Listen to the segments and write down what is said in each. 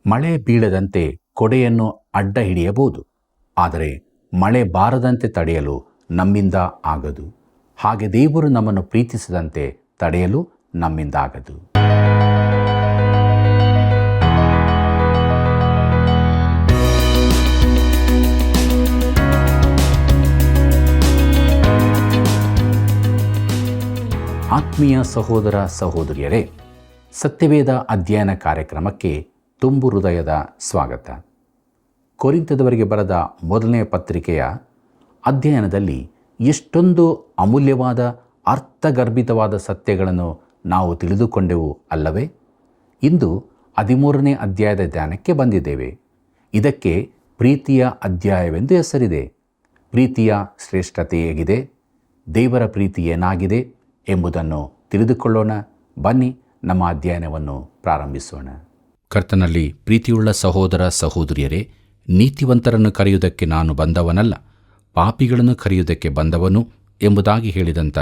ಮಳೆ ಬೀಳದಂತೆ ಕೊಡೆಯನ್ನು ಅಡ್ಡ ಹಿಡಿಯಬಹುದು, ಆದರೆ ಮಳೆ ಬಾರದಂತೆ ತಡೆಯಲು ನಮ್ಮಿಂದ ಆಗದು. ಹಾಗೆ ದೇವರು ನಮ್ಮನ್ನು ಪ್ರೀತಿಸದಂತೆ ತಡೆಯಲು ನಮ್ಮಿಂದ ಆಗದು. ಆತ್ಮೀಯ ಸಹೋದರ ಸಹೋದರಿಯರೇ, ಸತ್ಯವೇದ ಅಧ್ಯಯನ ಕಾರ್ಯಕ್ರಮಕ್ಕೆ ತುಂಬು ಹೃದಯದ ಸ್ವಾಗತ. ಕೊರಿಂಥದವರಿಗೆ ಬರೆದ ಮೊದಲನೆಯ ಪತ್ರಿಕೆಯ ಅಧ್ಯಯನದಲ್ಲಿ ಎಷ್ಟೊಂದು ಅಮೂಲ್ಯವಾದ ಅರ್ಥಗರ್ಭಿತವಾದ ಸತ್ಯಗಳನ್ನು ನಾವು ತಿಳಿದುಕೊಂಡೆವು ಅಲ್ಲವೇ? ಇಂದು 13ನೇ ಅಧ್ಯಾಯದ ಧ್ಯಾನಕ್ಕೆ ಬಂದಿದ್ದೇವೆ. ಇದಕ್ಕೆ ಪ್ರೀತಿಯ ಅಧ್ಯಾಯವೆಂದು ಹೆಸರಿದೆ. ಪ್ರೀತಿಯ ಶ್ರೇಷ್ಠತೆ ಹೇಗಿದೆ, ದೇವರ ಪ್ರೀತಿ ಏನಾಗಿದೆ ಎಂಬುದನ್ನು ತಿಳಿದುಕೊಳ್ಳೋಣ. ಬನ್ನಿ ನಮ್ಮ ಅಧ್ಯಯನವನ್ನು ಪ್ರಾರಂಭಿಸೋಣ. ಕರ್ತನಲ್ಲಿ ಪ್ರೀತಿಯುಳ್ಳ ಸಹೋದರ ಸಹೋದರಿಯರೇ, ನೀತಿವಂತರನ್ನು ಕರೆಯುವುದಕ್ಕೆ ನಾನು ಬಂದವನಲ್ಲ, ಪಾಪಿಗಳನ್ನು ಕರೆಯುವುದಕ್ಕೆ ಬಂದವನು ಎಂಬುದಾಗಿ ಹೇಳಿದಂಥ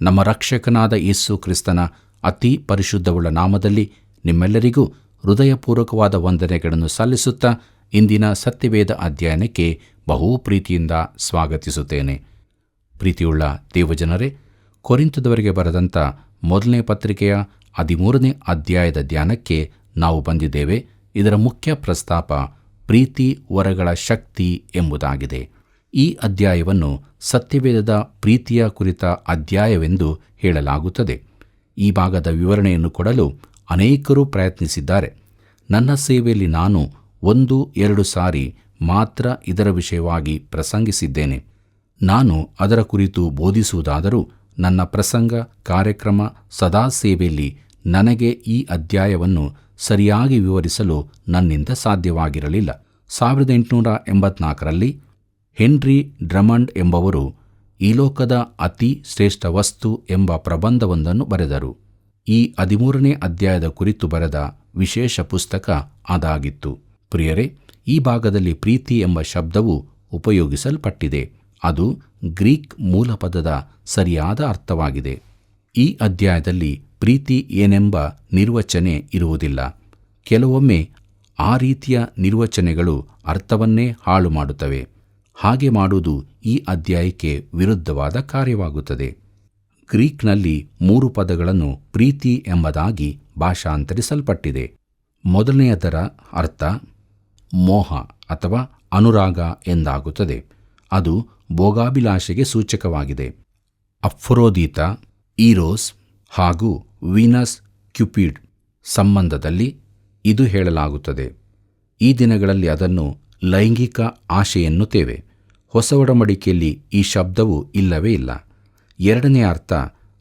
ನಮ್ಮ ರಕ್ಷಕನಾದ ಯೇಸು ಕ್ರಿಸ್ತನ ಅತಿ ಪರಿಶುದ್ಧವುಳ್ಳ ನಾಮದಲ್ಲಿ ನಿಮ್ಮೆಲ್ಲರಿಗೂ ಹೃದಯಪೂರ್ವಕವಾದ ವಂದನೆಗಳನ್ನು ಸಲ್ಲಿಸುತ್ತಾ ಇಂದಿನ ಸತ್ಯವೇದ ಅಧ್ಯಯನಕ್ಕೆ ಬಹು ಪ್ರೀತಿಯಿಂದ ಸ್ವಾಗತಿಸುತ್ತೇನೆ. ಪ್ರೀತಿಯುಳ್ಳ ದೇವಜನರೇ, ಕೊರಿಂಥದವರಿಗೆ ಬರೆದಂಥ ಮೊದಲನೇ ಪತ್ರಿಕೆಯ 13ನೇ ಅಧ್ಯಾಯದ ಧ್ಯಾನಕ್ಕೆ ನಾವು ಬಂದಿದ್ದೇವೆ. ಇದರ ಮುಖ್ಯ ಪ್ರಸ್ತಾಪ ಪ್ರೀತಿ ವರಗಳ ಶಕ್ತಿ ಎಂಬುದಾಗಿದೆ. ಈ ಅಧ್ಯಾಯವನ್ನು ಸತ್ಯವೇದದ ಪ್ರೀತಿಯ ಕುರಿತ ಅಧ್ಯಾಯವೆಂದು ಹೇಳಲಾಗುತ್ತದೆ. ಈ ಭಾಗದ ವಿವರಣೆಯನ್ನು ಕೊಡಲು ಅನೇಕರು ಪ್ರಯತ್ನಿಸಿದ್ದಾರೆ. ನನ್ನ ಸೇವೆಯಲ್ಲಿ ನಾನು 1-2 ಸಾರಿ ಮಾತ್ರ ಇದರ ವಿಷಯವಾಗಿ ಪ್ರಸಂಗಿಸಿದ್ದೇನೆ. ನಾನು ಅದರ ಕುರಿತು ಬೋಧಿಸುವುದಾದರೂ ನನ್ನ ಪ್ರಸಂಗ ಕಾರ್ಯಕ್ರಮ ಸದಾ ಸೇವೆಯಲ್ಲಿ ನನಗೆ ಈ ಅಧ್ಯಾಯವನ್ನು ಸರಿಯಾಗಿ ವಿವರಿಸಲು ನನ್ನಿಂದ ಸಾಧ್ಯವಾಗಿರಲಿಲ್ಲ. 1884ರಲ್ಲಿ ಹೆನ್ರಿ ಡ್ರಮಂಡ್ ಎಂಬವರು ಈ ಲೋಕದ ಅತಿ ಶ್ರೇಷ್ಠ ವಸ್ತು ಎಂಬ ಪ್ರಬಂಧವೊಂದನ್ನು ಬರೆದರು. ಈ 13ನೇ ಅಧ್ಯಾಯದ ಕುರಿತು ಬರೆದ ವಿಶೇಷ ಪುಸ್ತಕ ಅದಾಗಿತ್ತು. ಪ್ರಿಯರೇ, ಈ ಭಾಗದಲ್ಲಿ ಪ್ರೀತಿ ಎಂಬ ಶಬ್ದವು ಉಪಯೋಗಿಸಲ್ಪಟ್ಟಿದೆ. ಅದು ಗ್ರೀಕ್ ಮೂಲಪದದ ಸರಿಯಾದ ಅರ್ಥವಾಗಿದೆ. ಈ ಅಧ್ಯಾಯದಲ್ಲಿ ಪ್ರೀತಿ ಏನೆಂಬ ನಿರ್ವಚನೆ ಇರುವುದಿಲ್ಲ. ಕೆಲವೊಮ್ಮೆ ಆ ರೀತಿಯ ನಿರ್ವಚನೆಗಳು ಅರ್ಥವನ್ನೇ ಹಾಳು ಮಾಡುತ್ತವೆ. ಹಾಗೆ ಮಾಡುವುದು ಈ ಅಧ್ಯಾಯಕ್ಕೆ ವಿರುದ್ಧವಾದ ಕಾರ್ಯವಾಗುತ್ತದೆ. ಗ್ರೀಕ್ನಲ್ಲಿ 3 ಪದಗಳನ್ನು ಪ್ರೀತಿ ಎಂಬುದಾಗಿ ಭಾಷಾಂತರಿಸಲ್ಪಟ್ಟಿದೆ. ಮೊದಲನೆಯದರ ಅರ್ಥ ಮೋಹ ಅಥವಾ ಅನುರಾಗ ಎಂದಾಗುತ್ತದೆ. ಅದು ಭೋಗಾಭಿಲಾಷೆಗೆ ಸೂಚಕವಾಗಿದೆ. ಅಫ್ರೋದೀತ, ಈರೋಸ್ ಹಾಗೂ ವೀನಸ್ ಕ್ಯುಪಿಡ್ ಸಂಬಂಧದಲ್ಲಿ ಇದು ಹೇಳಲಾಗುತ್ತದೆ. ಈ ದಿನಗಳಲ್ಲಿ ಅದನ್ನು ಲೈಂಗಿಕ ಆಶೆ ಎನ್ನುತ್ತೇವೆ. ಹೊಸ ಒಡಂಬಡಿಕೆಯಲ್ಲಿ ಈ ಶಬ್ದವು ಇಲ್ಲವೇ ಇಲ್ಲ. ಎರಡನೇ ಅರ್ಥ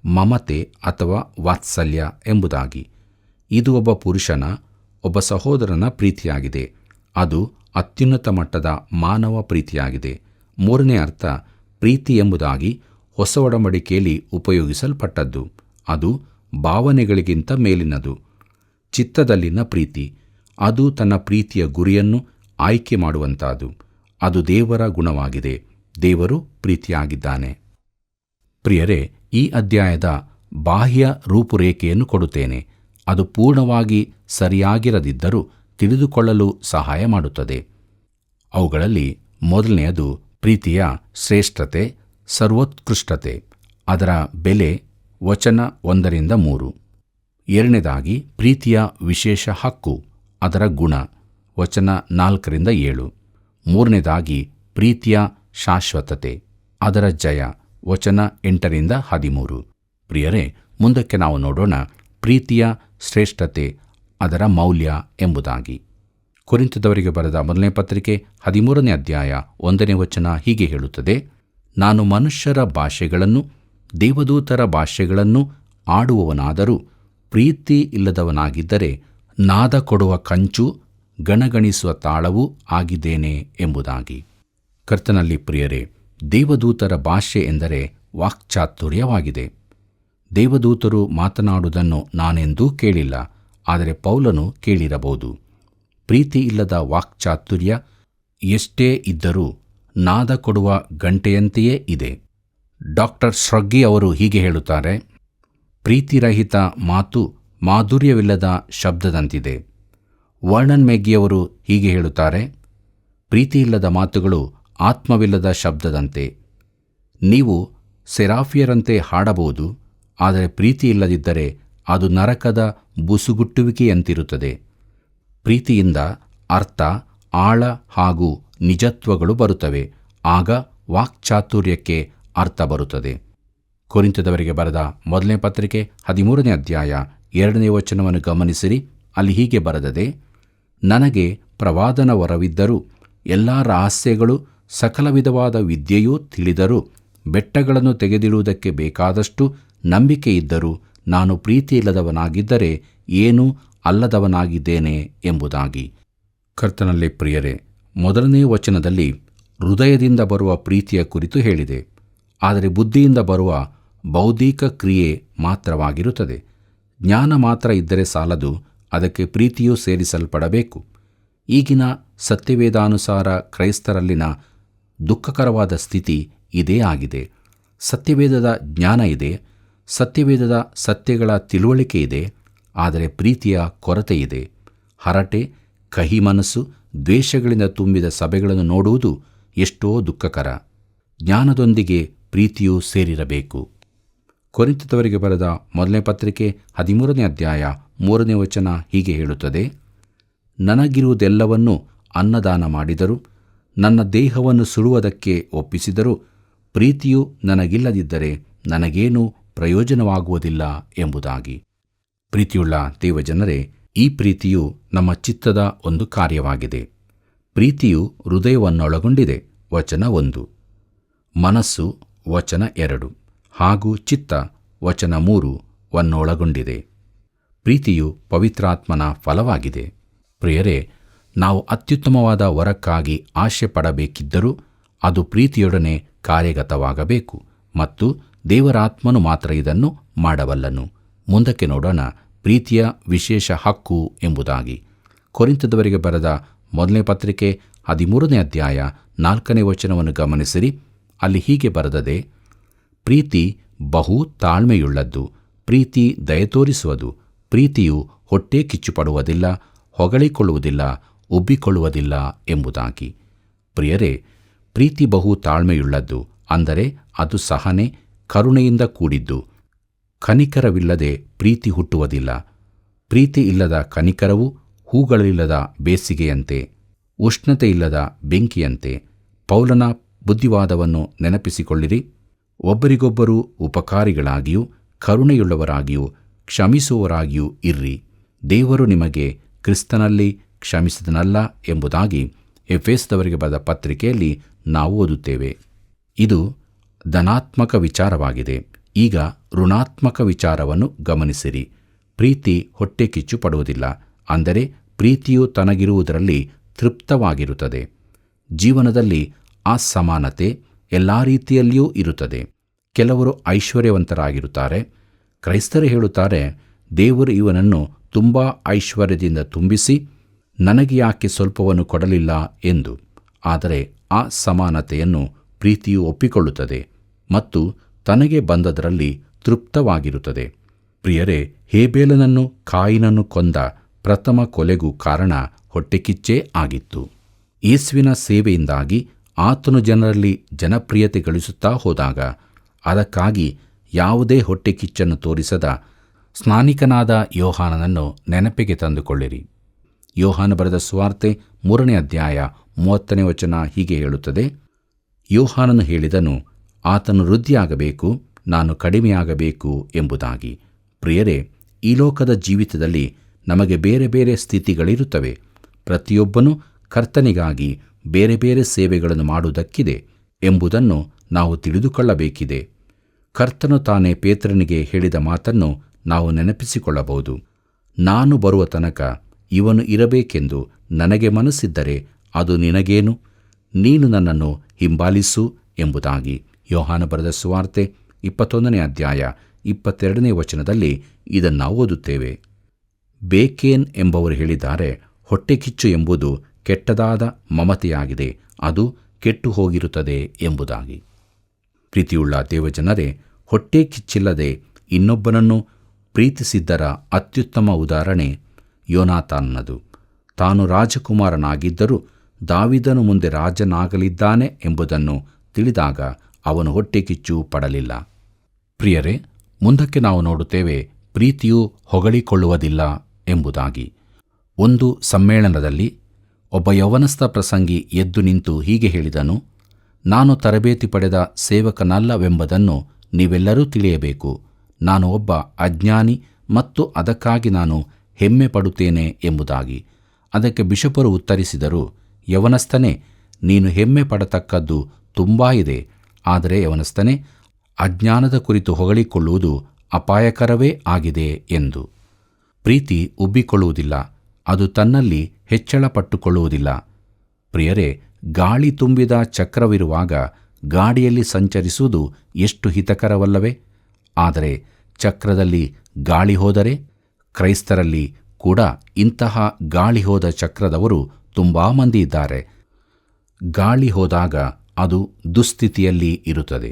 ಮಮತೆ ಅಥವಾ ವಾತ್ಸಲ್ಯ ಎಂಬುದಾಗಿ. ಇದು ಒಬ್ಬ ಪುರುಷನ, ಒಬ್ಬ ಸಹೋದರನ ಪ್ರೀತಿಯಾಗಿದೆ. ಅದು ಅತ್ಯುನ್ನತ ಮಟ್ಟದ ಮಾನವ ಪ್ರೀತಿಯಾಗಿದೆ. ಮೂರನೇ ಅರ್ಥ ಪ್ರೀತಿ ಎಂಬುದಾಗಿ ಹೊಸ ಒಡಂಬಡಿಕೆಯಲ್ಲಿ ಉಪಯೋಗಿಸಲ್ಪಟ್ಟದ್ದು. ಅದು ಭಾವನೆಗಳಿಗಿಂತ ಮೇಲಿನದು. ಚಿತ್ತದಲ್ಲಿನ ಪ್ರೀತಿ, ಅದು ತನ್ನ ಪ್ರೀತಿಯ ಗುರಿಯನ್ನು ಆಯ್ಕೆ ಮಾಡುವಂಥದ್ದು. ಅದು ದೇವರ ಗುಣವಾಗಿದೆ. ದೇವರು ಪ್ರೀತಿಯಾಗಿದ್ದಾನೆ. ಪ್ರಿಯರೇ, ಈ ಅಧ್ಯಾಯದ ಬಾಹ್ಯ ರೂಪುರೇಖೆಯನ್ನು ಕೊಡುತ್ತೇನೆ. ಅದು ಪೂರ್ಣವಾಗಿ ಸರಿಯಾಗಿರದಿದ್ದರೂ ತಿಳಿದುಕೊಳ್ಳಲು ಸಹಾಯ ಮಾಡುತ್ತದೆ. ಅವುಗಳಲ್ಲಿ ಮೊದಲನೆಯದು ಪ್ರೀತಿಯ ಶ್ರೇಷ್ಠತೆ, ಸರ್ವೋತ್ಕೃಷ್ಟತೆ, ಅದರ ಬೆಲೆ, ವಚನ 1-3. ಎರಡನೇದಾಗಿ ಪ್ರೀತಿಯ ವಿಶೇಷ ಹಕ್ಕು, ಅದರ ಗುಣ, ವಚನ 4-7. ಮೂರನೇದಾಗಿ ಪ್ರೀತಿಯ ಶಾಶ್ವತತೆ, ಅದರ ಜಯ, ವಚನ 8-13. ಪ್ರಿಯರೇ, ಮುಂದಕ್ಕೆ ನಾವು ನೋಡೋಣ ಪ್ರೀತಿಯ ಶ್ರೇಷ್ಠತೆ, ಅದರ ಮೌಲ್ಯ ಎಂಬುದಾಗಿ. ಕೊರಿಂಥದವರಿಗೆ ಬರೆದ ಮೊದಲನೇ ಪತ್ರಿಕೆ 13ನೇ ಅಧ್ಯಾಯ 1ನೇ ವಚನ ಹೀಗೆ ಹೇಳುತ್ತದೆ: ನಾನು ಮನುಷ್ಯರ ಭಾಷೆಗಳನ್ನು ದೇವದೂತರ ಭಾಷೆಗಳನ್ನು ಆಡುವವನಾದರೂ ಪ್ರೀತಿ ಇಲ್ಲದವನಾಗಿದ್ದರೆ ನಾದ ಕೊಡುವ ಕಂಚು, ಗಣಗಣಿಸುವ ತಾಳವೂ ಆಗಿದ್ದೇನೆ ಎಂಬುದಾಗಿ. ಕರ್ತನಲ್ಲಿ ಪ್ರಿಯರೇ, ದೇವದೂತರ ಭಾಷೆ ಎಂದರೆ ವಾಕ್ಚಾತುರ್ಯವಾಗಿದೆ. ದೇವದೂತರು ಮಾತನಾಡುವುದನ್ನು ನಾನೆಂದೂ ಕೇಳಿಲ್ಲ, ಆದರೆ ಪೌಲನು ಕೇಳಿರಬಹುದು. ಪ್ರೀತಿ ಇಲ್ಲದ ವಾಕ್ಚಾತುರ್ಯ ಎಷ್ಟೇ ಇದ್ದರೂ ನಾದ ಕೊಡುವ ಗಂಟೆಯಂತೆಯೇ ಇದೆ. ಡಾಕ್ಟರ್ ಶ್ರಗ್ಗಿ ಅವರು ಹೀಗೆ ಹೇಳುತ್ತಾರೆ: ಪ್ರೀತಿರಹಿತ ಮಾತು ಮಾಧುರ್ಯವಿಲ್ಲದ ಶಬ್ದದಂತಿದೆ. ವರ್ಣನ್ ಮೆಗ್ಗಿಯವರು ಹೀಗೆ ಹೇಳುತ್ತಾರೆ, ಪ್ರೀತಿಯಿಲ್ಲದ ಮಾತುಗಳು ಆತ್ಮವಿಲ್ಲದ ಶಬ್ದದಂತೆ. ನೀವು ಸೆರಾಫಿಯರಂತೆ ಹಾಡಬಹುದು, ಆದರೆ ಪ್ರೀತಿಯಿಲ್ಲದಿದ್ದರೆ ಅದು ನರಕದ ಬುಸುಗುಟ್ಟುವಿಕೆಯಂತಿರುತ್ತದೆ. ಪ್ರೀತಿಯಿಂದ ಅರ್ಥ, ಆಳ ಹಾಗೂ ನಿಜತ್ವಗಳು ಬರುತ್ತವೆ. ಆಗ ವಾಕ್ಚಾತುರ್ಯಕ್ಕೆ ಅರ್ಥ ಬರುತ್ತದೆ. ಕೊರಿಂಥದವರಿಗೆ ಬರೆದ ಮೊದಲನೇ ಪತ್ರಿಕೆ 13ನೇ ಅಧ್ಯಾಯ 2ನೇ ವಚನವನ್ನು ಗಮನಿಸಿರಿ. ಅಲ್ಲಿ ಹೀಗೆ ಬರೆದದೆ, ನನಗೆ ಪ್ರವಾದನ ವರವಿದ್ದರೂ, ಎಲ್ಲ ರಹಸ್ಯಗಳು, ಸಕಲ ವಿಧವಾದ ವಿದ್ಯೆಯೂ ತಿಳಿದರೂ, ಬೆಟ್ಟಗಳನ್ನು ತೆಗೆದಿಡುವುದಕ್ಕೆ ಬೇಕಾದಷ್ಟು ನಂಬಿಕೆ ಇದ್ದರೂ, ನಾನು ಪ್ರೀತಿಯಿಲ್ಲದವನಾಗಿದ್ದರೆ ಏನೂ ಅಲ್ಲದವನಾಗಿದ್ದೇನೆ ಎಂಬುದಾಗಿ. ಕರ್ತನಲ್ಲಿ ಪ್ರಿಯರೇ, ಮೊದಲನೇ ವಚನದಲ್ಲಿ ಹೃದಯದಿಂದ ಬರುವ ಪ್ರೀತಿಯ ಕುರಿತು ಹೇಳಿದೆ. ಆದರೆ ಬುದ್ಧಿಯಿಂದ ಬರುವ ಬೌದ್ಧಿಕ ಕ್ರಿಯೆ ಮಾತ್ರವಾಗಿರುತ್ತದೆ. ಜ್ಞಾನ ಮಾತ್ರ ಇದ್ದರೆ ಸಾಲದು, ಅದಕ್ಕೆ ಪ್ರೀತಿಯೂ ಸೇರಿಸಲ್ಪಡಬೇಕು. ಈಗಿನ ಸತ್ಯವೇದಾನುಸಾರ ಕ್ರೈಸ್ತರಲ್ಲಿನ ದುಃಖಕರವಾದ ಸ್ಥಿತಿ ಇದೇ ಆಗಿದೆ. ಸತ್ಯವೇದದ ಜ್ಞಾನ ಇದೆ, ಸತ್ಯವೇದದ ಸತ್ಯಗಳ ತಿಳುವಳಿಕೆ ಇದೆ, ಆದರೆ ಪ್ರೀತಿಯ ಕೊರತೆ ಇದೆ. ಹರಟೆ, ಕಹಿ ಮನಸ್ಸು, ದ್ವೇಷಗಳಿಂದ ತುಂಬಿದ ಸಭೆಗಳನ್ನು ನೋಡುವುದು ಎಷ್ಟೋ ದುಃಖಕರ. ಜ್ಞಾನದೊಂದಿಗೆ ಪ್ರೀತಿಯೂ ಸೇರಿರಬೇಕು. ಕೊರಿಂಥದವರಿಗೆ ಬರೆದ ಮೊದಲನೇ ಪತ್ರಿಕೆ 13ನೇ ಅಧ್ಯಾಯ 3ನೇ ವಚನ ಹೀಗೆ ಹೇಳುತ್ತದೆ, ನನಗಿರುವುದೆಲ್ಲವನ್ನೂ ಅನ್ನದಾನ ಮಾಡಿದರೂ, ನನ್ನ ದೇಹವನ್ನು ಸುಡುವುದಕ್ಕೆ ಒಪ್ಪಿಸಿದರೂ, ಪ್ರೀತಿಯು ನನಗಿಲ್ಲದಿದ್ದರೆ ನನಗೇನೂ ಪ್ರಯೋಜನವಾಗುವುದಿಲ್ಲ ಎಂಬುದಾಗಿ. ಪ್ರೀತಿಯುಳ್ಳ ದೇವಜನರೇ, ಈ ಪ್ರೀತಿಯು ನಮ್ಮ ಚಿತ್ತದ ಒಂದು ಕಾರ್ಯವಾಗಿದೆ. ಪ್ರೀತಿಯು ಹೃದಯವನ್ನೊಳಗೊಂಡಿದೆ, ವಚನ 1, ಮನಸ್ಸು, ವಚನ 2, ಹಾಗೂ ಚಿತ್ತ, ವಚನ 3 ವನ್ನೊಳಗೊಂಡಿದೆ. ಪ್ರೀತಿಯು ಪವಿತ್ರಾತ್ಮನ ಫಲವಾಗಿದೆ. ಪ್ರಿಯರೇ, ನಾವು ಅತ್ಯುತ್ತಮವಾದ ವರಕ್ಕಾಗಿ ಆಶೆ ಪಡಬೇಕಿದ್ದರೂ ಅದು ಪ್ರೀತಿಯೊಡನೆ ಕಾರ್ಯಗತವಾಗಬೇಕು ಮತ್ತು ದೇವರಾತ್ಮನು ಮಾತ್ರ ಇದನ್ನು ಮಾಡಬಲ್ಲನು. ಮುಂದಕ್ಕೆ ನೋಡೋಣ, ಪ್ರೀತಿಯ ವಿಶೇಷ ಹಕ್ಕು ಎಂಬುದಾಗಿ. ಕೊರಿಂಥದವರಿಗೆ ಬರೆದ ಮೊದಲನೇ ಪತ್ರಿಕೆ 13ನೇ ಅಧ್ಯಾಯ 4ನೇ ವಚನವನ್ನು ಗಮನಿಸಿರಿ. ಅಲ್ಲಿ ಹೀಗೆ ಬರೆದದೆ, ಪ್ರೀತಿ ಬಹು ತಾಳ್ಮೆಯುಳ್ಳದ್ದು, ಪ್ರೀತಿ ದಯತೋರಿಸುವುದು, ಪ್ರೀತಿಯು ಹೊಟ್ಟೆ ಕಿಚ್ಚುಪಡುವುದಿಲ್ಲ, ಹೊಗಳಿಕೊಳ್ಳುವುದಿಲ್ಲ, ಉಬ್ಬಿಕೊಳ್ಳುವುದಿಲ್ಲ ಎಂಬುದಾಗಿ. ಪ್ರಿಯರೇ, ಪ್ರೀತಿ ಬಹು ತಾಳ್ಮೆಯುಳ್ಳದ್ದು ಅಂದರೆ ಅದು ಸಹನೆ, ಕರುಣೆಯಿಂದ ಕೂಡಿದ್ದು. ಕನಿಕರವಿಲ್ಲದೆ ಪ್ರೀತಿ ಹುಟ್ಟುವುದಿಲ್ಲ. ಪ್ರೀತಿ ಇಲ್ಲದ ಕನಿಕರವು ಹೂಗಳಿಲ್ಲದ ಬೇಸಿಗೆಯಂತೆ, ಉಷ್ಣತೆಯಿಲ್ಲದ ಬೆಂಕಿಯಂತೆ. ಪೌಲನ ಬುದ್ಧಿವಾದವನ್ನು ನೆನಪಿಸಿಕೊಳ್ಳಿರಿ. ಒಬ್ಬರಿಗೊಬ್ಬರು ಉಪಕಾರಿಗಳಾಗಿಯೂ ಕರುಣೆಯುಳ್ಳವರಾಗಿಯೂ ಕ್ಷಮಿಸುವವರಾಗಿಯೂ ಇರ್ರಿ. ದೇವರು ನಿಮಗೆ ಕ್ರಿಸ್ತನಲ್ಲಿ ಕ್ಷಮಿಸಿದನಲ್ಲ ಎಂಬುದಾಗಿ ಎಫೆಸದವರಿಗೆ ಬರೆದ ಪತ್ರಿಕೆಯಲ್ಲಿ ನಾವು ಓದುತ್ತೇವೆ. ಇದು ಧನಾತ್ಮಕ ವಿಚಾರವಾಗಿದೆ. ಈಗ ಋಣಾತ್ಮಕ ವಿಚಾರವನ್ನು ಗಮನಿಸಿರಿ. ಪ್ರೀತಿ ಹೊಟ್ಟೆ ಕಿಚ್ಚು ಪಡುವುದಿಲ್ಲ, ಅಂದರೆ ಪ್ರೀತಿಯು ತನಗಿರುವುದರಲ್ಲಿ ತೃಪ್ತವಾಗಿರುತ್ತದೆ. ಜೀವನದಲ್ಲಿ ಅಸಮಾನತೆ ಎಲ್ಲ ರೀತಿಯಲ್ಲಿಯೂ ಇರುತ್ತದೆ. ಕೆಲವರು ಐಶ್ವರ್ಯವಂತರಾಗಿರುತ್ತಾರೆ. ಕ್ರೈಸ್ತರು ಹೇಳುತ್ತಾರೆ, ದೇವರು ಇವನನ್ನು ತುಂಬ ಐಶ್ವರ್ಯದಿಂದ ತುಂಬಿಸಿ ನನಗೆ ಯಾಕೆ ಸ್ವಲ್ಪವನ್ನು ಕೊಡಲಿಲ್ಲ ಎಂದು. ಆದರೆ ಆ ಸಮಾನತೆಯನ್ನು ಪ್ರೀತಿಯು ಒಪ್ಪಿಕೊಳ್ಳುತ್ತದೆ ಮತ್ತು ತನಗೆ ಬಂದದರಲ್ಲಿ ತೃಪ್ತವಾಗಿರುತ್ತದೆ. ಪ್ರಿಯರೇ, ಹೇಬೇಲನನ್ನು ಕಾಯಿನನ್ನು ಕೊಂದ ಪ್ರಥಮ ಕೊಲೆಗೂ ಕಾರಣ ಹೊಟ್ಟೆಕಿಚ್ಚೇ ಆಗಿತ್ತು. ಯೇಸುವಿನ ಸೇವೆಯಿಂದಾಗಿ ಆತನು ಜನರಲ್ಲಿ ಜನಪ್ರಿಯತೆ ಗಳಿಸುತ್ತಾ ಹೋದಾಗ ಅದಕ್ಕಾಗಿ ಯಾವುದೇ ಹೊಟ್ಟೆಕಿಚ್ಚನ್ನು ತೋರಿಸದ ಸ್ನಾನಿಕನಾದ ಯೋಹಾನನನ್ನು ನೆನಪಿಗೆ ತಂದುಕೊಳ್ಳಿರಿ. ಯೋಹಾನ ಬರೆದ ಸುವಾರ್ತೆ 3ನೇ ಅಧ್ಯಾಯ 30ನೇ ವಚನ ಹೀಗೆ ಹೇಳುತ್ತದೆ, ಯೋಹಾನನು ಹೇಳಿದನು, ಆತನು ವೃದ್ಧಿಯಾಗಬೇಕು, ನಾನು ಕಡಿಮೆಯಾಗಬೇಕು ಎಂಬುದಾಗಿ. ಪ್ರಿಯರೇ, ಈ ಲೋಕದ ಜೀವಿತದಲ್ಲಿ ನಮಗೆ ಬೇರೆ ಬೇರೆ ಸ್ಥಿತಿಗಳಿರುತ್ತವೆ. ಪ್ರತಿಯೊಬ್ಬನೂ ಕರ್ತನಿಗಾಗಿ ಬೇರೆ ಬೇರೆ ಸೇವೆಗಳನ್ನು ಮಾಡುವುದಕ್ಕಿದೆ ಎಂಬುದನ್ನು ನಾವು ತಿಳಿದುಕೊಳ್ಳಬೇಕಿದೆ. ಕರ್ತನು ತಾನೇ ಪೇತ್ರನಿಗೆ ಹೇಳಿದ ಮಾತನ್ನು ನಾವು ನೆನಪಿಸಿಕೊಳ್ಳಬಹುದು. ನಾನು ಬರುವ ತನಕ ಇವನು ಇರಬೇಕೆಂದು ನನಗೆ ಮನಸ್ಸಿದ್ದರೆ ಅದು ನಿನಗೇನು, ನೀನು ನನ್ನನ್ನು ಹಿಂಬಾಲಿಸು ಎಂಬುದಾಗಿ. ಯೋಹಾನ ಬರೆದ ಸುವಾರ್ತೆ 21ನೇ ಅಧ್ಯಾಯ 22ನೇ ವಚನದಲ್ಲಿ ಇದನ್ನು ನಾವು ಓದುತ್ತೇವೆ. ಬೇಕೇನ್ ಎಂಬವರು ಹೇಳಿದ್ದಾರೆ, ಹೊಟ್ಟೆಕಿಚ್ಚು ಎಂಬುದು ಕೆಟ್ಟದಾದ ಮಮತೆಯಾಗಿದೆ, ಅದು ಕೆಟ್ಟು ಹೋಗಿರುತ್ತದೆ ಎಂಬುದಾಗಿ. ಪ್ರೀತಿಯುಳ್ಳ ದೇವಜನರೇ, ಹೊಟ್ಟೆ ಕಿಚ್ಚಿಲ್ಲದೆ ಇನ್ನೊಬ್ಬನನ್ನು ಪ್ರೀತಿಸಿದ್ದರ ಅತ್ಯುತ್ತಮ ಉದಾಹರಣೆ ಯೋನಾತಾನನದು. ತಾನು ರಾಜಕುಮಾರನಾಗಿದ್ದರೂ ದಾವೀದನು ಮುಂದೆ ರಾಜನಾಗಲಿದ್ದಾನೆ ಎಂಬುದನ್ನು ತಿಳಿದಾಗ ಅವನು ಹೊಟ್ಟೆಕಿಚ್ಚು ಪಡಲಿಲ್ಲ. ಪ್ರಿಯರೇ, ಮುಂದಕ್ಕೆ ನಾವು ನೋಡುತ್ತೇವೆ ಪ್ರೀತಿಯು ಹೊಗಳಿಕೊಳ್ಳುವುದಿಲ್ಲ ಎಂಬುದಾಗಿ. ಒಂದು ಸಮ್ಮೇಳನದಲ್ಲಿ ಒಬ್ಬ ಯೌವನಸ್ಥ ಪ್ರಸಂಗಿ ಎದ್ದು ನಿಂತು ಹೀಗೆ ಹೇಳಿದನು: ನಾನು ತರಬೇತಿ ಪಡೆದ ಸೇವಕನಲ್ಲವೆಂಬುದನ್ನು ನೀವೆಲ್ಲರೂ ತಿಳಿಯಬೇಕು. ನಾನು ಒಬ್ಬ ಅಜ್ಞಾನಿ ಮತ್ತು ಅದಕ್ಕಾಗಿ ನಾನು ಹೆಮ್ಮೆ ಪಡುತ್ತೇನೆ ಎಂಬುದಾಗಿ. ಅದಕ್ಕೆ ಬಿಷಪರು ಉತ್ತರಿಸಿದರು: ಯೌವನಸ್ಥನೇ, ನೀನು ಹೆಮ್ಮೆ ಪಡತಕ್ಕದ್ದು ತುಂಬಾ ಇದೆ. ಆದರೆ ಯೌವನಸ್ಥನೇ, ಅಜ್ಞಾನದ ಕುರಿತು ಹೊಗಳಿಕೊಳ್ಳುವುದು ಅಪಾಯಕರವೇ ಆಗಿದೆ ಎಂದು. ಪ್ರೀತಿ ಉಬ್ಬಿಕೊಳ್ಳುವುದಿಲ್ಲ, ಅದು ತನ್ನಲ್ಲಿ ಹೆಚ್ಚಳ ಪಟ್ಟುಕೊಳ್ಳುವುದಿಲ್ಲ. ಪ್ರಿಯರೇ, ಗಾಳಿ ತುಂಬಿದ ಚಕ್ರವಿರುವಾಗ ಗಾಡಿಯಲ್ಲಿ ಸಂಚರಿಸುವುದು ಎಷ್ಟು ಹಿತಕರವಲ್ಲವೇ? ಆದರೆ ಚಕ್ರದಲ್ಲಿ ಗಾಳಿ ಹೋದರೆ, ಕ್ರೈಸ್ತರಲ್ಲಿ ಕೂಡ ಇಂತಹ ಗಾಳಿ ಹೋದ ಚಕ್ರದವರು ತುಂಬಾ ಮಂದಿ ಇದ್ದಾರೆ. ಗಾಳಿ ಹೋದಾಗ ಅದು ದುಸ್ಥಿತಿಯಲ್ಲಿ ಇರುತ್ತದೆ.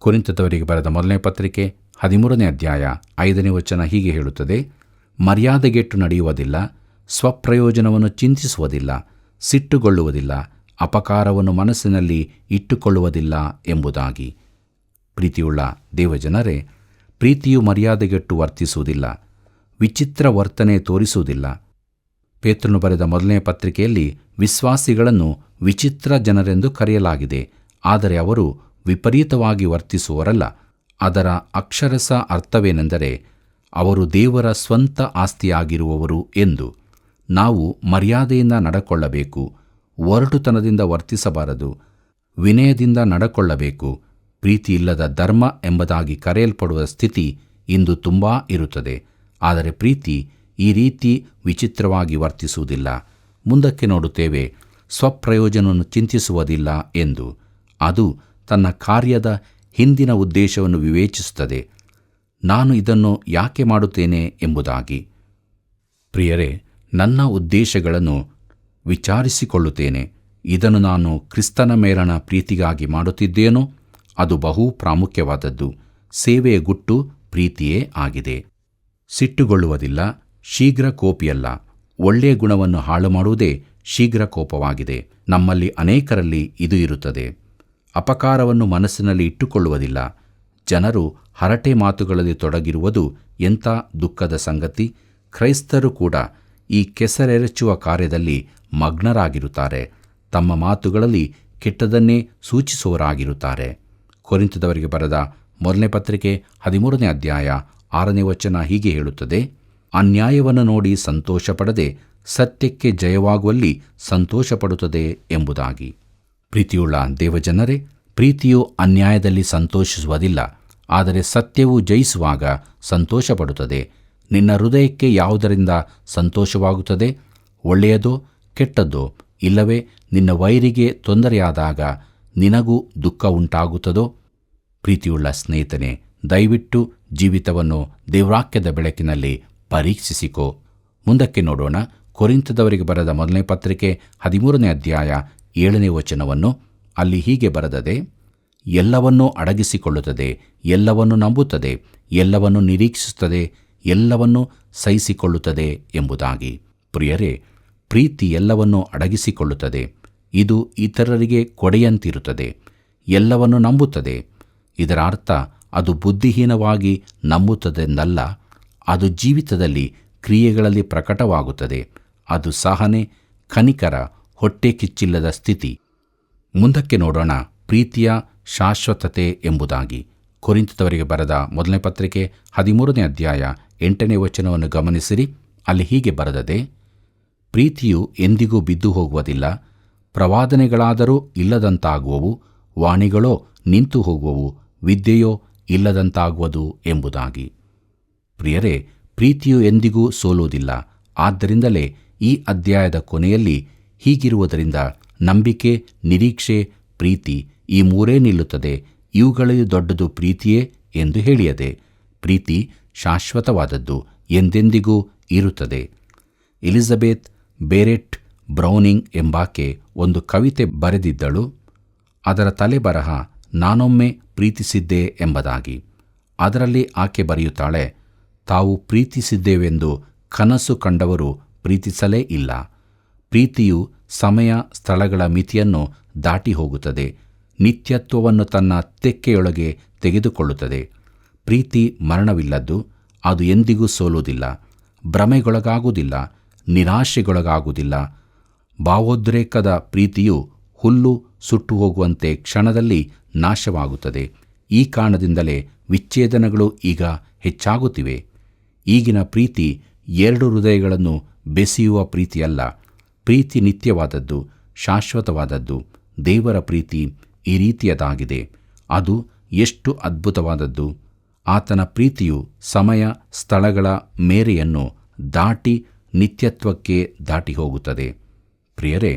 ಕೊರಿಂಥದವರಿಗೆ ಬರೆದ ಮೊದಲನೇ ಪತ್ರಿಕೆ 13ನೇ ಅಧ್ಯಾಯ 5ನೇ ವಚನ ಹೀಗೆ ಹೇಳುತ್ತದೆ: ಮರ್ಯಾದೆಗೆಟ್ಟು ನಡೆಯುವುದಿಲ್ಲ, ಸ್ವಪ್ರಯೋಜನವನ್ನು ಚಿಂತಿಸುವುದಿಲ್ಲ, ಸಿಟ್ಟುಗೊಳ್ಳುವುದಿಲ್ಲ, ಅಪಕಾರವನ್ನು ಮನಸ್ಸಿನಲ್ಲಿ ಇಟ್ಟುಕೊಳ್ಳುವುದಿಲ್ಲ ಎಂಬುದಾಗಿ. ಪ್ರೀತಿಯುಳ್ಳ ದೇವಜನರೇ, ಪ್ರೀತಿಯು ಮರ್ಯಾದೆಗೆಟ್ಟು ವರ್ತಿಸುವುದಿಲ್ಲ, ವಿಚಿತ್ರ ವರ್ತನೆ ತೋರಿಸುವುದಿಲ್ಲ. ಪೇತ್ರನು ಬರೆದ ಮೊದಲನೇ ಪತ್ರಿಕೆಯಲ್ಲಿ ವಿಶ್ವಾಸಿಗಳನ್ನು ವಿಚಿತ್ರ ಜನರೆಂದು ಕರೆಯಲಾಗಿದೆ. ಆದರೆ ಅವರು ವಿಪರೀತವಾಗಿ ವರ್ತಿಸುವವರಲ್ಲ. ಅದರ ಅಕ್ಷರಶ ಅರ್ಥವೇನೆಂದರೆ ಅವರು ದೇವರ ಸ್ವಂತ ಆಸ್ತಿಯಾಗಿರುವವರು ಎಂದು. ನಾವು ಮರ್ಯಾದೆಯಿಂದ ನಡಕೊಳ್ಳಬೇಕು, ಒರಟುತನದಿಂದ ವರ್ತಿಸಬಾರದು, ವಿನಯದಿಂದ ನಡಕೊಳ್ಳಬೇಕು. ಪ್ರೀತಿಯಿಲ್ಲದ ಧರ್ಮ ಎಂಬುದಾಗಿ ಕರೆಯಲ್ಪಡುವ ಸ್ಥಿತಿ ಇಂದು ತುಂಬಾ ಇರುತ್ತದೆ. ಆದರೆ ಪ್ರೀತಿ ಈ ರೀತಿ ವಿಚಿತ್ರವಾಗಿ ವರ್ತಿಸುವುದಿಲ್ಲ. ಮುಂದಕ್ಕೆ ನೋಡುತ್ತೇವೆ, ಸ್ವಪ್ರಯೋಜನವನ್ನು ಚಿಂತಿಸುವುದಿಲ್ಲ ಎಂದು. ಅದು ತನ್ನ ಕಾರ್ಯದ ಹಿಂದಿನ ಉದ್ದೇಶವನ್ನು ವಿವೇಚಿಸುತ್ತದೆ, ನಾನು ಇದನ್ನು ಯಾಕೆ ಮಾಡುತ್ತೇನೆ ಎಂಬುದಾಗಿ. ಪ್ರಿಯರೇ, ನನ್ನ ಉದ್ದೇಶಗಳನ್ನು ವಿಚಾರಿಸಿಕೊಳ್ಳುತ್ತೇನೆ. ಇದನ್ನು ನಾನು ಕ್ರಿಸ್ತನ ಮೇಲಣ ಪ್ರೀತಿಗಾಗಿ ಮಾಡುತ್ತಿದ್ದೇನೋ? ಅದು ಬಹು ಪ್ರಾಮುಖ್ಯವಾದದ್ದು. ಸೇವೆಯ ಗುಟ್ಟು ಪ್ರೀತಿಯೇ ಆಗಿದೆ. ಸಿಟ್ಟುಗೊಳ್ಳುವುದಿಲ್ಲ, ಶೀಘ್ರ ಕೋಪಿಯಲ್ಲ. ಒಳ್ಳೆಯ ಗುಣವನ್ನು ಹಾಳು ಮಾಡುವುದೇ ಶೀಘ್ರ ಕೋಪವಾಗಿದೆ. ನಮ್ಮಲ್ಲಿ ಅನೇಕರಲ್ಲಿ ಇದು ಇರುತ್ತದೆ. ಅಪಕಾರವನ್ನು ಮನಸ್ಸಿನಲ್ಲಿ ಇಟ್ಟುಕೊಳ್ಳುವುದಿಲ್ಲ. ಜನರು ಹರಟೆ ಮಾತುಗಳಲ್ಲಿ ತೊಡಗಿರುವುದು ಎಂಥ ದುಃಖದ ಸಂಗತಿ. ಕ್ರೈಸ್ತರು ಕೂಡ ಈ ಕೆಸರೆರಚುವ ಕಾರ್ಯದಲ್ಲಿ ಮಗ್ನರಾಗಿರುತ್ತಾರೆ. ತಮ್ಮ ಮಾತುಗಳಲ್ಲಿ ಕೆಟ್ಟದನ್ನೇ ಸೂಚಿಸುವವರಾಗಿರುತ್ತಾರೆ. ಕೊರಿಂಥದವರಿಗೆ ಬರೆದ ಮೊದಲನೇ ಪತ್ರಿಕೆ 13ನೇ ಅಧ್ಯಾಯ 6ನೇ ವಚನ ಹೀಗೆ ಹೇಳುತ್ತದೆ: ಅನ್ಯಾಯವನ್ನು ನೋಡಿ ಸಂತೋಷಪಡದೆ ಸತ್ಯಕ್ಕೆ ಜಯವಾಗುವಲ್ಲಿ ಸಂತೋಷಪಡುತ್ತದೆ ಎಂಬುದಾಗಿ. ಪ್ರೀತಿಯುಳ್ಳ ದೇವಜನರೇ, ಪ್ರೀತಿಯು ಅನ್ಯಾಯದಲ್ಲಿ ಸಂತೋಷಿಸುವುದಿಲ್ಲ, ಆದರೆ ಸತ್ಯವು ಜಯಿಸುವಾಗ ಸಂತೋಷಪಡುತ್ತದೆ. ನಿನ್ನ ಹೃದಯಕ್ಕೆ ಯಾವುದರಿಂದ ಸಂತೋಷವಾಗುತ್ತದೆ? ಒಳ್ಳೆಯದೋ ಕೆಟ್ಟದ್ದೋ? ಇಲ್ಲವೇ ನಿನ್ನ ವೈರಿಗೆ ತೊಂದರೆಯಾದಾಗ ನಿನಗೂ ದುಃಖ ಉಂಟಾಗುತ್ತದೋ? ಪ್ರೀತಿಯುಳ್ಳ ಸ್ನೇಹಿತನೇ, ದಯವಿಟ್ಟು ಜೀವಿತವನ್ನು ದೇವವಾಕ್ಯದ ಬೆಳಕಿನಲ್ಲಿ ಪರೀಕ್ಷಿಸಿಕೋ. ಮುಂದಕ್ಕೆ ನೋಡೋಣ. ಕೊರಿಂಥದವರಿಗೆ ಬರೆದ ಮೊದಲನೇ ಪತ್ರಿಕೆ 13ನೇ ಅಧ್ಯಾಯ 7ನೇ ವಚನವನ್ನು. ಅಲ್ಲಿ ಹೀಗೆ ಬರೆದದೆ: ಎಲ್ಲವನ್ನೂ ಅಡಗಿಸಿಕೊಳ್ಳುತ್ತದೆ, ಎಲ್ಲವನ್ನೂ ನಂಬುತ್ತದೆ, ಎಲ್ಲವನ್ನೂ ನಿರೀಕ್ಷಿಸುತ್ತದೆ, ಎಲ್ಲವನ್ನೂ ಸಹಿಸಿಕೊಳ್ಳುತ್ತದೆ ಎಂಬುದಾಗಿ. ಪ್ರಿಯರೇ, ಪ್ರೀತಿ ಎಲ್ಲವನ್ನೂ ಅಡಗಿಸಿಕೊಳ್ಳುತ್ತದೆ. ಇದು ಇತರರಿಗೆ ಕೊಡೆಯಂತಿರುತ್ತದೆ. ಎಲ್ಲವನ್ನೂ ನಂಬುತ್ತದೆ. ಇದರ ಅರ್ಥ ಅದು ಬುದ್ಧಿಹೀನವಾಗಿ ನಂಬುತ್ತದೆಂದಲ್ಲ. ಅದು ಜೀವಿತದಲ್ಲಿ ಕ್ರಿಯೆಗಳಲ್ಲಿ ಪ್ರಕಟವಾಗುತ್ತದೆ. ಅದು ಸಹನೆ, ಕನಿಕರ, ಹೊಟ್ಟೆ ಕಿಚ್ಚಿಲ್ಲದ ಸ್ಥಿತಿ. ಮುಂದಕ್ಕೆ ನೋಡೋಣ ಪ್ರೀತಿಯ ಶಾಶ್ವತತೆ ಎಂಬುದಾಗಿ. ಕೊರಿಂಥದವರಿಗೆ ಬರೆದ ಮೊದಲನೇ ಪತ್ರಿಕೆ 13ನೇ ಅಧ್ಯಾಯ 8ನೇ ವಚನವನ್ನು ಗಮನಿಸಿರಿ. ಅಲ್ಲಿ ಹೀಗೆ ಬರೆದದೆ: ಪ್ರೀತಿಯು ಎಂದಿಗೂ ಬಿದ್ದು ಹೋಗುವುದಿಲ್ಲ. ಪ್ರವಾದನೆಗಳಾದರೂ ಇಲ್ಲದಂತಾಗುವವು, ವಾಣಿಗಳೋ ನಿಂತು ಹೋಗುವವು, ವಿದ್ಯೆಯೋ ಇಲ್ಲದಂತಾಗುವುದು ಎಂಬುದಾಗಿ. ಪ್ರಿಯರೇ, ಪ್ರೀತಿಯು ಎಂದಿಗೂ ಸೋಲುವುದಿಲ್ಲ. ಆದ್ದರಿಂದಲೇ ಈ ಅಧ್ಯಾಯದ ಕೊನೆಯಲ್ಲಿ ಹೀಗಿರುವುದರಿಂದ ನಂಬಿಕೆ, ನಿರೀಕ್ಷೆ, ಪ್ರೀತಿ ಈ ಮೂರೇ ನಿಲ್ಲುತ್ತದೆ. ಇವುಗಳಲ್ಲಿ ದೊಡ್ಡದು ಪ್ರೀತಿಯೇ ಎಂದು ಹೇಳಿಯದೆ. ಪ್ರೀತಿ ಶಾಶ್ವತವಾದದ್ದು, ಎಂದೆಂದಿಗೂ ಇರುತ್ತದೆ. ಎಲಿಜಬೆತ್ ಬೇರೆಟ್ ಬ್ರೌನಿಂಗ್ ಎಂಬಾಕೆ ಒಂದು ಕವಿತೆ ಬರೆದಿದ್ದಳು. ಅದರ ತಲೆಬರಹ ನಾನೊಮ್ಮೆ ಪ್ರೀತಿಸಿದ್ದೆ ಎಂಬುದಾಗಿ. ಅದರಲ್ಲಿ ಆಕೆ ಬರೆಯುತ್ತಾಳೆ: ತಾವು ಪ್ರೀತಿಸಿದ್ದೇವೆಂದು ಕನಸು ಕಂಡವರು ಪ್ರೀತಿಸಲೇ ಇಲ್ಲ. ಪ್ರೀತಿಯು ಸಮಯ ಸ್ಥಳಗಳ ಮಿತಿಯನ್ನು ದಾಟಿ ಹೋಗುತ್ತದೆ, ನಿತ್ಯತ್ವವನ್ನು ತನ್ನ ತೆಕ್ಕೆಯೊಳಗೆ ತೆಗೆದುಕೊಳ್ಳುತ್ತದೆ. ಪ್ರೀತಿ ಮರಣವಿಲ್ಲದ್ದು, ಅದು ಎಂದಿಗೂ ಸೋಲುವುದಿಲ್ಲ, ಭ್ರಮೆಗೊಳಗಾಗುವುದಿಲ್ಲ, ನಿರಾಶೆಗೊಳಗಾಗುವುದಿಲ್ಲ. ಭಾವೋದ್ರೇಕದ ಪ್ರೀತಿಯು ಹುಲ್ಲು ಸುಟ್ಟು ಹೋಗುವಂತೆ ಕ್ಷಣದಲ್ಲಿ ನಾಶವಾಗುತ್ತದೆ. ಈ ಕಾರಣದಿಂದಲೇ ವಿಚ್ಛೇದನಗಳು ಈಗ ಹೆಚ್ಚಾಗುತ್ತಿವೆ. ಈಗಿನ ಪ್ರೀತಿ ಎರಡು ಹೃದಯಗಳನ್ನು ಬೆಸೆಯುವ ಪ್ರೀತಿಯಲ್ಲ. ಪ್ರೀತಿ ನಿತ್ಯವಾದದ್ದು, ಶಾಶ್ವತವಾದದ್ದು. ದೇವರ ಪ್ರೀತಿ ಈ ರೀತಿಯದಾಗಿದೆ. ಅದು ಎಷ್ಟು ಅದ್ಭುತವಾದದ್ದು! ಆತನ ಪ್ರೀತಿಯು ಸಮಯ ಸ್ಥಳಗಳ ಮೇರೆಯನ್ನು ದಾಟಿ ನಿತ್ಯತ್ವಕ್ಕೆ ದಾಟಿ ಹೋಗುತ್ತದೆ. ಪ್ರಿಯರೇ,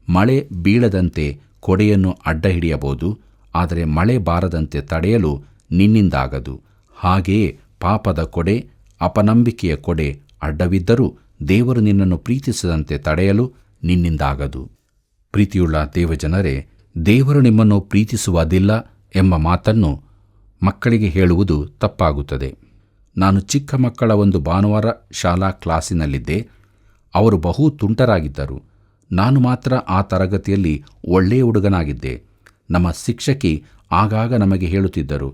ಮಳೆ ಬೀಳದಂತೆ ಕೊಡೆಯನ್ನು ಅಡ್ಡ ಹಿಡಿಯಬಹುದು, ಆದರೆ ಮಳೆ ಬಾರದಂತೆ ತಡೆಯಲು ನಿನ್ನಿಂದಾಗದು. ಹಾಗೆಯೇ ಪಾಪದ ಕೊಡೆ, ಅಪನಂಬಿಕೆಯ ಕೊಡೆ ಅಡ್ಡವಿದ್ದರೂ ದೇವರು ನಿನ್ನನ್ನು ಪ್ರೀತಿಸದಂತೆ ತಡೆಯಲು ನಿನ್ನಿಂದಾಗದು. ಪ್ರೀತಿಯುಳ್ಳ ದೇವಜನರೇ, ದೇವರು ನಿಮ್ಮನ್ನು ಪ್ರೀತಿಸುವುದಿಲ್ಲ ಎಂಬ ಮಾತನ್ನು ಮಕ್ಕಳಿಗೆ ಹೇಳುವುದು ತಪ್ಪಾಗುತ್ತದೆ. ನಾನು ಚಿಕ್ಕ ಮಕ್ಕಳ ಒಂದು ಭಾನುವಾರ ಶಾಲಾ ಕ್ಲಾಸಿನಲ್ಲಿದ್ದೆ. ಅವರು ಬಹು ತುಂಟರಾಗಿದ್ದರು. ನಾನು ಮಾತ್ರ ಆ ತರಗತಿಯಲ್ಲಿ ಒಳ್ಳೆಯ ಹುಡುಗನಾಗಿದ್ದೆ. ನಮ್ಮ ಶಿಕ್ಷಕಿ ಆಗಾಗ ನಮಗೆ ಹೇಳುತ್ತಿದ್ದರು,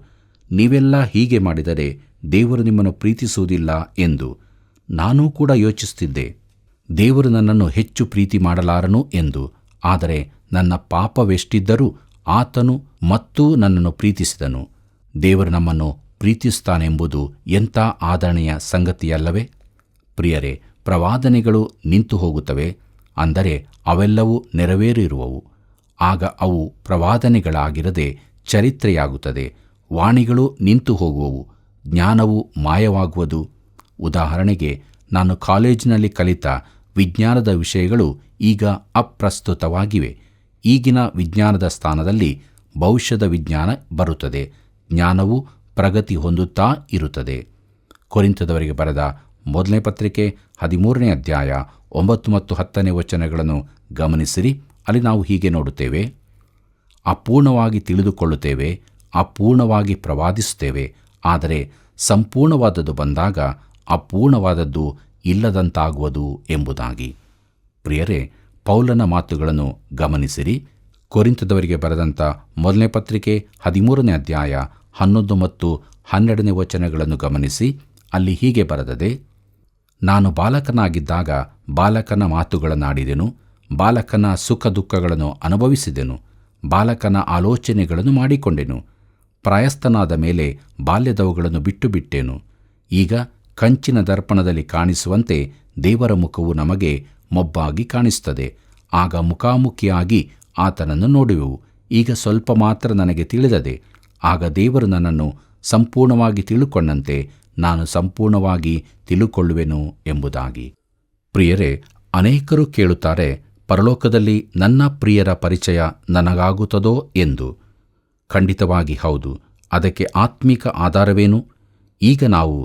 ನೀವೆಲ್ಲ ಹೀಗೆ ಮಾಡಿದರೆ ದೇವರು ನಿಮ್ಮನ್ನು ಪ್ರೀತಿಸುವುದಿಲ್ಲ ಎಂದು. ನಾನೂ ಕೂಡ ಯೋಚಿಸುತ್ತಿದ್ದೆ, ದೇವರು ನನ್ನನ್ನು ಹೆಚ್ಚು ಪ್ರೀತಿ ಮಾಡಲಾರನು ಎಂದು. ಆದರೆ ನನ್ನ ಪಾಪವೆಷ್ಟಿದ್ದರೂ ಆತನು ಮತ್ತೂ ನನ್ನನ್ನು ಪ್ರೀತಿಸಿದನು. ದೇವರು ನಮ್ಮನ್ನು ಪ್ರೀತಿಸುತ್ತಾನೆಂಬುದು ಎಂಥ ಆದರಣೆಯ ಸಂಗತಿಯಲ್ಲವೇ? ಪ್ರಿಯರೇ, ಪ್ರವಾದನೆಗಳು ನಿಂತು ಹೋಗುತ್ತವೆ, ಅಂದರೆ ಅವೆಲ್ಲವೂ ನೆರವೇರಿರುವವು. ಆಗ ಅವು ಪ್ರವಾದನೆಗಳಾಗಿರದೆ ಚರಿತ್ರೆಯಾಗುತ್ತದೆ. ವಾಣಿಗಳು ನಿಂತು ಹೋಗುವವು, ಜ್ಞಾನವು ಮಾಯವಾಗುವುದು. ಉದಾಹರಣೆಗೆ, ನಾನು ಕಾಲೇಜಿನಲ್ಲಿ ಕಲಿತ ವಿಜ್ಞಾನದ ವಿಷಯಗಳು ಈಗ ಅಪ್ರಸ್ತುತವಾಗಿವೆ. ಈಗಿನ ವಿಜ್ಞಾನದ ಸ್ಥಾನದಲ್ಲಿ ಭವಿಷ್ಯದ ವಿಜ್ಞಾನ ಬರುತ್ತದೆ. ಜ್ಞಾನವು ಪ್ರಗತಿ ಹೊಂದುತ್ತಾ ಇರುತ್ತದೆ. ಕೊರಿಂಥದವರಿಗೆ ಬರೆದ ಮೊದಲನೇ ಪತ್ರಿಕೆ 13ನೇ ಅಧ್ಯಾಯ 9 ಮತ್ತು 10ನೇ ವಚನಗಳನ್ನು ಗಮನಿಸಿರಿ. ಅಲ್ಲಿ ನಾವು ಹೀಗೆ ನೋಡುತ್ತೇವೆ, ಅಪೂರ್ಣವಾಗಿ ತಿಳಿದುಕೊಳ್ಳುತ್ತೇವೆ, ಅಪೂರ್ಣವಾಗಿ ಪ್ರವಾದಿಸುತ್ತೇವೆ. ಆದರೆ ಸಂಪೂರ್ಣವಾದದ್ದು ಬಂದಾಗ ಅಪೂರ್ಣವಾದದ್ದು ಇಲ್ಲದಂತಾಗುವುದು ಎಂಬುದಾಗಿ. ಪ್ರಿಯರೇ, ಪೌಲನ ಮಾತುಗಳನ್ನು ಗಮನಿಸಿರಿ. ಕೊರಿಂಥದವರಿಗೆ ಬರೆದಂಥ ಮೊದಲನೇ ಪತ್ರಿಕೆ 13ನೇ ಅಧ್ಯಾಯ 11 ಮತ್ತು 12ನೇ ವಚನಗಳನ್ನು ಗಮನಿಸಿ. ಅಲ್ಲಿ ಹೀಗೆ ಬರೆದದೆ, ನಾನು ಬಾಲಕನಾಗಿದ್ದಾಗ ಬಾಲಕನ ಮಾತುಗಳನ್ನಾಡಿದೆನು, ಬಾಲಕನ ಸುಖ ದುಃಖಗಳನ್ನು ಅನುಭವಿಸಿದೆನು, ಬಾಲಕನ ಆಲೋಚನೆಗಳನ್ನು ಮಾಡಿಕೊಂಡೆನು. ಪ್ರಾಯಸ್ಥನಾದ ಮೇಲೆ ಬಾಲ್ಯದವುಗಳನ್ನು ಬಿಟ್ಟು ಬಿಟ್ಟೆನು. ಈಗ ಕಂಚಿನ ದರ್ಪಣದಲ್ಲಿ ಕಾಣಿಸುವಂತೆ ದೇವರ ಮುಖವು ನಮಗೆ ಮೊಬ್ಬಾಗಿ ಕಾಣಿಸುತ್ತದೆ. ಆಗ ಮುಖಾಮುಖಿಯಾಗಿ ಆತನನ್ನು ನೋಡುವೆವು. ಈಗ ಸ್ವಲ್ಪ ಮಾತ್ರ ನನಗೆ ತಿಳಿದದೆ, ಆಗ ದೇವರು ನನ್ನನ್ನು ಸಂಪೂರ್ಣವಾಗಿ ತಿಳುಕೊಂಡಂತೆ ನಾನು ಸಂಪೂರ್ಣವಾಗಿ ತಿಳುಕೊಳ್ಳುವೆನು ಎಂಬುದಾಗಿ. ಪ್ರಿಯರೇ, ಅನೇಕರು ಕೇಳುತ್ತಾರೆ, ಪರಲೋಕದಲ್ಲಿ ನನ್ನ ಪ್ರಿಯರ ಪರಿಚಯ ನನಗಾಗುತ್ತದೋ ಎಂದು. ಖಂಡಿತವಾಗಿ ಹೌದು. ಅದಕ್ಕೆ ಆತ್ಮಿಕ ಆಧಾರವೇನು? ಈಗ ನಾವು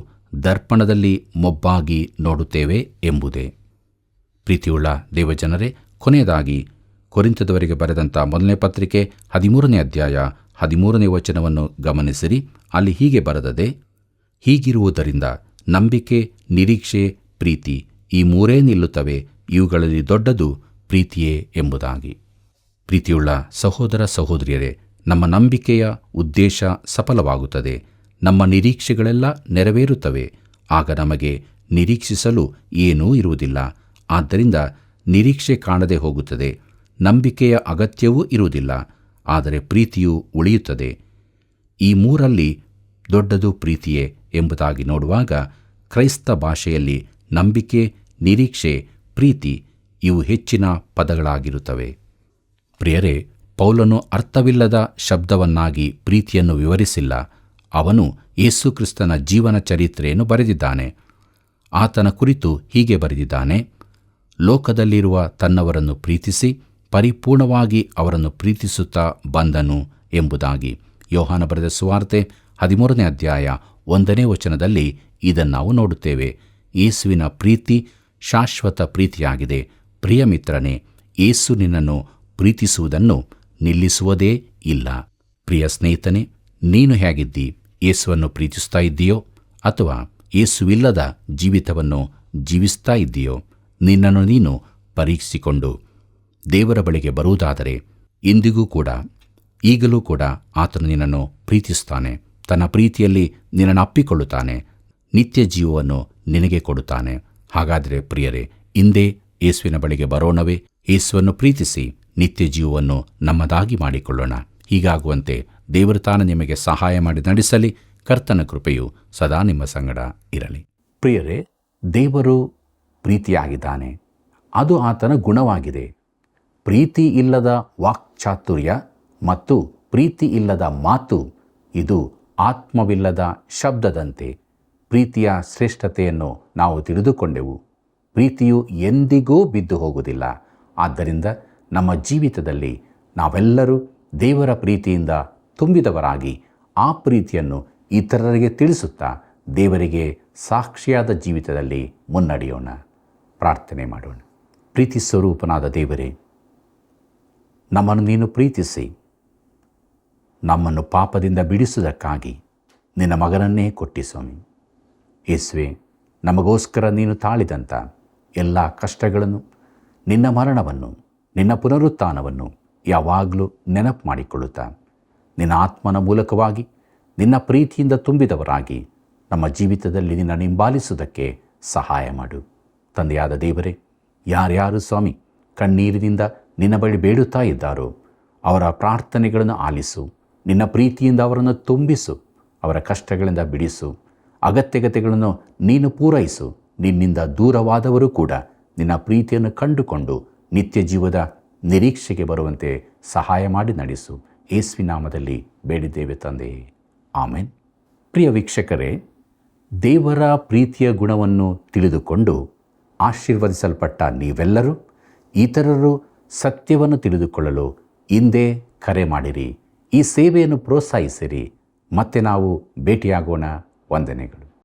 ದರ್ಪಣದಲ್ಲಿ ಮೊಬ್ಬಾಗಿ ನೋಡುತ್ತೇವೆ ಎಂಬುದೇ. ಪ್ರೀತಿಯುಳ್ಳ ದೇವಜನರೇ, ಕೊನೆಯದಾಗಿ ಕೊರಿಂಥದವರಿಗೆ ಬರೆದಂಥ ಮೊದಲನೇ ಪತ್ರಿಕೆ 13ನೇ ಅಧ್ಯಾಯ 13ನೇ ವಚನವನ್ನು ಗಮನಿಸಿರಿ. ಅಲ್ಲಿ ಹೀಗೆ ಬರೆದದೆ, ಹೀಗಿರುವುದರಿಂದ ನಂಬಿಕೆ, ನಿರೀಕ್ಷೆ, ಪ್ರೀತಿ ಈ ಮೂರೇ ನಿಲ್ಲುತ್ತವೆ, ಇವುಗಳಲ್ಲಿ ದೊಡ್ಡದು ಪ್ರೀತಿಯೇ ಎಂಬುದಾಗಿ. ಪ್ರೀತಿಯುಳ್ಳ ಸಹೋದರ ಸಹೋದರಿಯರೇ, ನಮ್ಮ ನಂಬಿಕೆಯ ಉದ್ದೇಶ ಸಫಲವಾಗುತ್ತದೆ, ನಮ್ಮ ನಿರೀಕ್ಷೆಗಳೆಲ್ಲ ನೆರವೇರುತ್ತವೆ. ಆಗ ನಮಗೆ ನಿರೀಕ್ಷಿಸಲು ಏನೂ ಇರುವುದಿಲ್ಲ. ಆದ್ದರಿಂದ ನಿರೀಕ್ಷೆ ಕಾಣದೆ ಹೋಗುತ್ತದೆ. ನಂಬಿಕೆಯ ಅಗತ್ಯವೂ ಇರುವುದಿಲ್ಲ, ಆದರೆ ಪ್ರೀತಿಯು ಉಳಿಯುತ್ತದೆ. ಈ ಮೂರಲ್ಲಿ ದೊಡ್ಡದು ಪ್ರೀತಿಯೇ ಎಂಬುದಾಗಿ ನೋಡುವಾಗ ಕ್ರೈಸ್ತ ಭಾಷೆಯಲ್ಲಿ ನಂಬಿಕೆ, ನಿರೀಕ್ಷೆ, ಪ್ರೀತಿ ಇವು ಹೆಚ್ಚಿನ ಪದಗಳಾಗಿರುತ್ತವೆ. ಪ್ರಿಯರೇ, ಪೌಲನು ಅರ್ಥವಿಲ್ಲದ ಶಬ್ದವನ್ನಾಗಿ ಪ್ರೀತಿಯನ್ನು ವಿವರಿಸಿಲ್ಲ. ಅವನು ಯೇಸು ಕ್ರಿಸ್ತನ ಜೀವನ ಚರಿತ್ರೆಯನ್ನು ಬರೆದಿದ್ದಾನೆ. ಆತನ ಕುರಿತು ಹೀಗೆ ಬರೆದಿದ್ದಾನೆ, ಲೋಕದಲ್ಲಿರುವ ತನ್ನವರನ್ನು ಪ್ರೀತಿಸಿ ಪರಿಪೂರ್ಣವಾಗಿ ಅವರನ್ನು ಪ್ರೀತಿಸುತ್ತಾ ಬಂದನು ಎಂಬುದಾಗಿ. ಯೋಹಾನ ಬರೆದ ಸುವಾರ್ತೆ 13ನೇ ಅಧ್ಯಾಯ 1ನೇ ವಚನದಲ್ಲಿ ಇದನ್ನು ನಾವು ನೋಡುತ್ತೇವೆ. ಯೇಸುವಿನ ಪ್ರೀತಿ ಶಾಶ್ವತ ಪ್ರೀತಿಯಾಗಿದೆ. ಪ್ರಿಯ ಮಿತ್ರನೇ, ಯೇಸು ನಿನ್ನನ್ನು ಪ್ರೀತಿಸುವುದನ್ನು ನಿಲ್ಲಿಸುವುದೇ ಇಲ್ಲ. ಪ್ರಿಯ ಸ್ನೇಹಿತನೇ, ನೀನು ಹೇಗಿದ್ದಿ? ಯೇಸುವನ್ನು ಪ್ರೀತಿಸ್ತಾ ಇದ್ದೀಯೋ ಅಥವಾ ಯೇಸುವಿಲ್ಲದ ಜೀವಿತವನ್ನು ಜೀವಿಸ್ತಾ ಇದ್ದೀಯೋ? ನಿನ್ನನ್ನು ನೀನು ಪರೀಕ್ಷಿಸಿಕೊಂಡು ದೇವರ ಬಳಿಗೆ ಬರುವುದಾದರೆ ಇಂದಿಗೂ ಕೂಡ ಈಗಲೂ ಕೂಡ ಆತನು ನಿನ್ನನ್ನು ಪ್ರೀತಿಸುತ್ತಾನೆ. ತನ್ನ ಪ್ರೀತಿಯಲ್ಲಿ ನಿನ್ನನ್ನು ಅಪ್ಪಿಕೊಳ್ಳುತ್ತಾನೆ. ನಿತ್ಯ ಜೀವವನ್ನು ನಿನಗೆ ಕೊಡುತ್ತಾನೆ. ಹಾಗಾದರೆ ಪ್ರಿಯರೇ, ಇಂದೇ ಯೇಸುವಿನ ಬಳಿಗೆ ಬರೋಣವೇ? ಯೇಸುವನ್ನು ಪ್ರೀತಿಸಿ ನಿತ್ಯ ಜೀವವನ್ನು ನಮ್ಮದಾಗಿ ಮಾಡಿಕೊಳ್ಳೋಣ. ಹೀಗಾಗುವಂತೆ ದೇವರು ತಾನು ನಿಮಗೆ ಸಹಾಯ ಮಾಡಿ ನಡೆಸಲಿ. ಕರ್ತನ ಕೃಪೆಯು ಸದಾ ನಿಮ್ಮ ಸಂಗಡ ಇರಲಿ. ಪ್ರಿಯರೇ, ದೇವರು ಪ್ರೀತಿಯಾಗಿದ್ದಾನೆ. ಅದು ಆತನ ಗುಣವಾಗಿದೆ. ಪ್ರೀತಿ ಇಲ್ಲದ ವಾಕ್ಚಾತುರ್ಯ ಮತ್ತು ಪ್ರೀತಿ ಇಲ್ಲದ ಮಾತು ಇದು ಆತ್ಮವಿಲ್ಲದ ಶಬ್ದದಂತೆ. ಪ್ರೀತಿಯ ಶ್ರೇಷ್ಠತೆಯನ್ನು ನಾವು ತಿಳಿದುಕೊಂಡೆವು. ಪ್ರೀತಿಯು ಎಂದಿಗೂ ಬಿದ್ದು ಹೋಗುವುದಿಲ್ಲ. ಆದ್ದರಿಂದ ನಮ್ಮ ಜೀವಿತದಲ್ಲಿ ನಾವೆಲ್ಲರೂ ದೇವರ ಪ್ರೀತಿಯಿಂದ ತುಂಬಿದವರಾಗಿ ಆ ಪ್ರೀತಿಯನ್ನು ಇತರರಿಗೆ ತಿಳಿಸುತ್ತಾ ದೇವರಿಗೆ ಸಾಕ್ಷಿಯಾದ ಜೀವಿತದಲ್ಲಿ ಮುನ್ನಡೆಯೋಣ. ಪ್ರಾರ್ಥನೆ ಮಾಡೋಣ. ಪ್ರೀತಿ ಸ್ವರೂಪನಾದ ದೇವರೇ, ನಮ್ಮನ್ನು ನೀನು ಪ್ರೀತಿಸಿ ನಮ್ಮನ್ನು ಪಾಪದಿಂದ ಬಿಡಿಸುವುದಕ್ಕಾಗಿ ನಿನ್ನ ಮಗನನ್ನೇ ಕೊಟ್ಟಿ ಸ್ವಾಮಿ. ಯೇಸುವೆ, ನಮಗೋಸ್ಕರ ನೀನು ತಾಳಿದಂಥ ಎಲ್ಲ ಕಷ್ಟಗಳನ್ನು, ನಿನ್ನ ಮರಣವನ್ನು, ನಿನ್ನ ಪುನರುತ್ಥಾನವನ್ನು ಯಾವಾಗಲೂ ನೆನಪು ಮಾಡಿಕೊಳ್ಳುತ್ತಾ ನಿನ್ನ ಆತ್ಮನ ಮೂಲಕವಾಗಿ ನಿನ್ನ ಪ್ರೀತಿಯಿಂದ ತುಂಬಿದವರಾಗಿ ನಮ್ಮ ಜೀವಿತದಲ್ಲಿ ನಿನ್ನ ಹಿಂಬಾಲಿಸುವುದಕ್ಕೆ ಸಹಾಯ ಮಾಡು. ತಂದೆಯಾದ ದೇವರೇ, ಯಾರ್ಯಾರು ಸ್ವಾಮಿ ಕಣ್ಣೀರಿನಿಂದ ನಿನ್ನ ಬಳಿ ಬೇಡುತ್ತಾ ಇದ್ದಾರೋ ಅವರ ಪ್ರಾರ್ಥನೆಗಳನ್ನು ಆಲಿಸು. ನಿನ್ನ ಪ್ರೀತಿಯಿಂದ ಅವರನ್ನು ತುಂಬಿಸು. ಅವರ ಕಷ್ಟಗಳಿಂದ ಬಿಡಿಸು. ಅಗತ್ಯತೆಗಳನ್ನು ನೀನು ಪೂರೈಸು. ನಿನ್ನಿಂದ ದೂರವಾದವರು ಕೂಡ ನಿನ್ನ ಪ್ರೀತಿಯನ್ನು ಕಂಡುಕೊಂಡು ನಿತ್ಯ ಜೀವದ ನಿರೀಕ್ಷೆಗೆ ಬರುವಂತೆ ಸಹಾಯ ಮಾಡಿ ನಡೆಸು. ಯೇಸುವಿನ ನಾಮದಲ್ಲಿ ಬೇಡಿದ್ದೇವೆ ತಂದೆಯೇ, ಆಮೆನ್. ಪ್ರಿಯ ವೀಕ್ಷಕರೇ, ದೇವರ ಪ್ರೀತಿಯ ಗುಣವನ್ನು ತಿಳಿದುಕೊಂಡು ಆಶೀರ್ವದಿಸಲ್ಪಟ್ಟ ನೀವೆಲ್ಲರೂ ಇತರರು ಸತ್ಯವನ್ನು ತಿಳಿದುಕೊಳ್ಳಲು ಹಿಂದೆ ಕರೆ ಮಾಡಿರಿ. ಈ ಸೇವೆಯನ್ನು ಪ್ರೋತ್ಸಾಹಿಸಿರಿ. ಮತ್ತೆ ನಾವು ಭೇಟಿಯಾಗೋಣ. ವಂದನೆಗಳು.